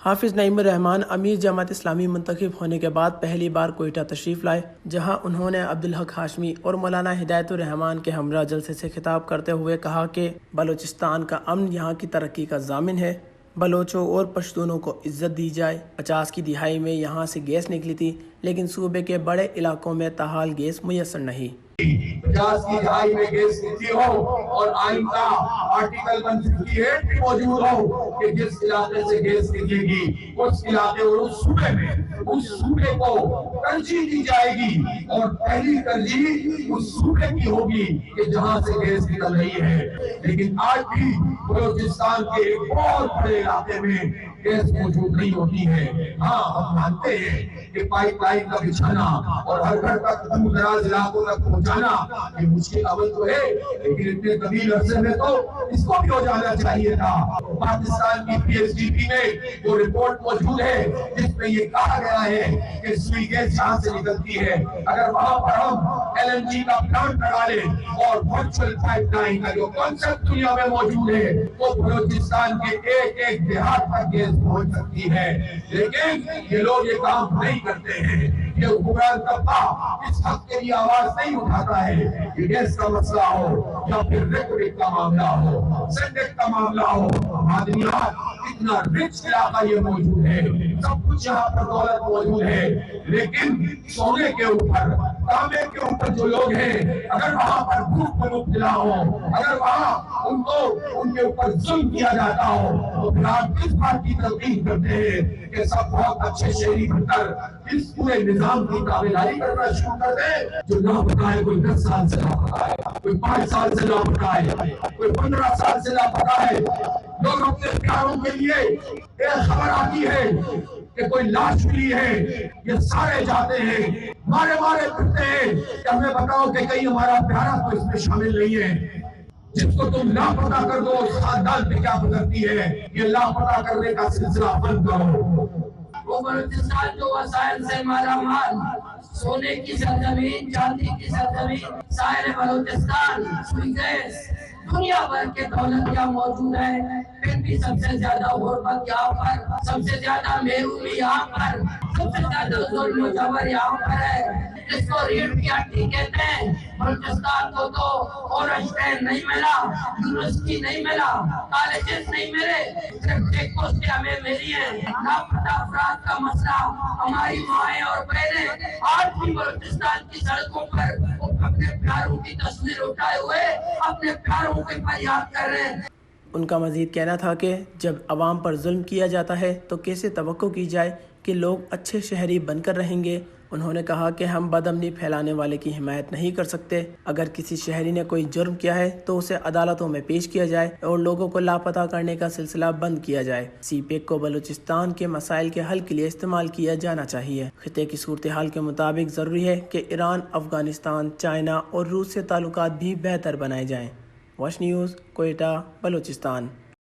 حافظ نعیم الرحمان امیر جماعت اسلامی منتخب ہونے کے بعد پہلی بار کوئٹہ تشریف لائے، جہاں انہوں نے عبدالحق ہاشمی اور مولانا ہدایت الرحمان کے ہمراہ جلسے سے خطاب کرتے ہوئے کہا کہ بلوچستان کا امن یہاں کی ترقی کا ضامن ہے، بلوچوں اور پشتونوں کو عزت دی جائے۔ 50 کی دہائی میں یہاں سے گیس نکلی تھی، لیکن صوبے کے بڑے علاقوں میں تاحال گیس میسر نہیں۔ 50 کی دہائی میں گیس نکلی ہو اور آئندہ آرٹیکل 158 بھی موجود ہو کہ جس علاقے سے گیس نکلے گی اس علاقے اور اس صوبے کو ترجیح دی جائے گی، اور پہلی ترجیح اس صوبے کی ہوگی کہ جہاں سے گیس نکل رہی ہے۔ لیکن آج بھی بلوچستان کے ایک بہت بڑے علاقے میں گیس موجود نہیں ہوتی ہے۔ ہاں، ہم مانتے ہیں کہ پائپ لائن کا بچھانا اور ہر گھر تک دور دراز علاقوں تک پہنچانا یہ مشکل عمل تو ہے، لیکن اتنے طویل عرصے میں تو اس کو بھی ہو جانا چاہیے تھا۔ پاکستان کی پی ایس ڈی پی میں جو رپورٹ موجود ہے جس میں یہ کہا گیا ہے کہ سوئی گیس جہاں سے نکلتی ہے، اگر وہاں پر ہم ایل این جی کا پلانٹ لگا لیں اور ورچوئل پائپ لائن کا جو کنسپٹ دنیا میں موجود ہے تو بلوچستان کے ایک دیہات تک گیس پہنچ سکتی ہے۔ لیکن یہ لوگ یہ کام نہیں کرتے ہیں، یہ حکمران طبقہ اس حق کے لیے آواز نہیں اٹھاتا ہے کہ گیس کا مسئلہ ہو یا پھر ریکوریٹ کا معاملہ ہو، سینڈک کا معاملہ ہو۔ معدنیات اتنا رچ علاقہ یہ موجود ہے، سب کچھ یہاں پر دولت موجود ہے، لیکن سونے کے اوپر، تانبے کے اوپر جو لوگ ہیں اگر وہاں پر بھوک میں مبتلا ہو، اگر وہاں ان کے اوپر ظلم کیا جاتا ہو، تو پھر آپ کس بات کی تلقین کرتے ہیں کہ سب بہت اچھے شہری بن کر اس پورے نظام کی تابعداری کرنا شروع کر دیں؟ جو لاپتہ ہے، کوئی 10 سال سے لاپتہ ہے، کوئی 5 سال سے لاپتہ ہے، کوئی 15 سال سے لاپتہ ہے۔ لوگ اپنے پیاروں کے لیے ایک خبر آتی ہے کہ کوئی لاش ملی ہے، یہ سارے جاتے ہیں مارے پھرتے ہیں کہ ہمیں بتاؤ کہ کہیں ہمارا پیارا تو اس میں شامل نہیں ہے۔ جس کو تم لاپتہ کر دو اس خاندان پہ کیا گزرتی ہے، یہ لاپتہ کرنے کا سلسلہ بند کرو۔ وہ بلوچستان جو وسائل سے مالا مال، سونے کی سرزمین، چاندی کی سرزمین، ساحل بلوچستان، سوئی گیس، دنیا بھر کے دولت یہاں موجود ہے، پھر بھی سب سے زیادہ غربت یہاں پر، سب سے زیادہ محرومی یہاں پر، سب سے زیادہ ظلم و جبر یہاں پر ہے، جس کو ریڑھ کی ہڈی کہتے ہیں۔ بلوچستان کو تو اورنسٹائن نہیں ملا، یونیورسٹی نہیں ملا، کالجز نہیں ملے، صرف چیک پوسٹیں ہمیں ملی ہیں۔ لاپتہ افراد کا مسئلہ، ہماری مائیں اور بہنیں آج بھی بلوچستان کی سڑکوں پر اپنے پیاروں کی تصویر اٹھائے ہوئے اپنے پیاروں کے فریاد کر رہے ہیں۔ ان کا مزید کہنا تھا کہ جب عوام پر ظلم کیا جاتا ہے تو کیسے توقع کی جائے کہ لوگ اچھے شہری بن کر رہیں گے۔ انہوں نے کہا کہ ہم بدامنی پھیلانے والے کی حمایت نہیں کر سکتے۔ اگر کسی شہری نے کوئی جرم کیا ہے تو اسے عدالتوں میں پیش کیا جائے اور لوگوں کو لاپتہ کرنے کا سلسلہ بند کیا جائے۔ سی پیک کو بلوچستان کے مسائل کے حل کے لیے استعمال کیا جانا چاہیے۔ خطے کی صورتحال کے مطابق ضروری ہے کہ ایران، افغانستان، چائنا اور روس سے تعلقات بھی بہتر بنائے جائیں۔ Wash news, Quetta, Balochistan.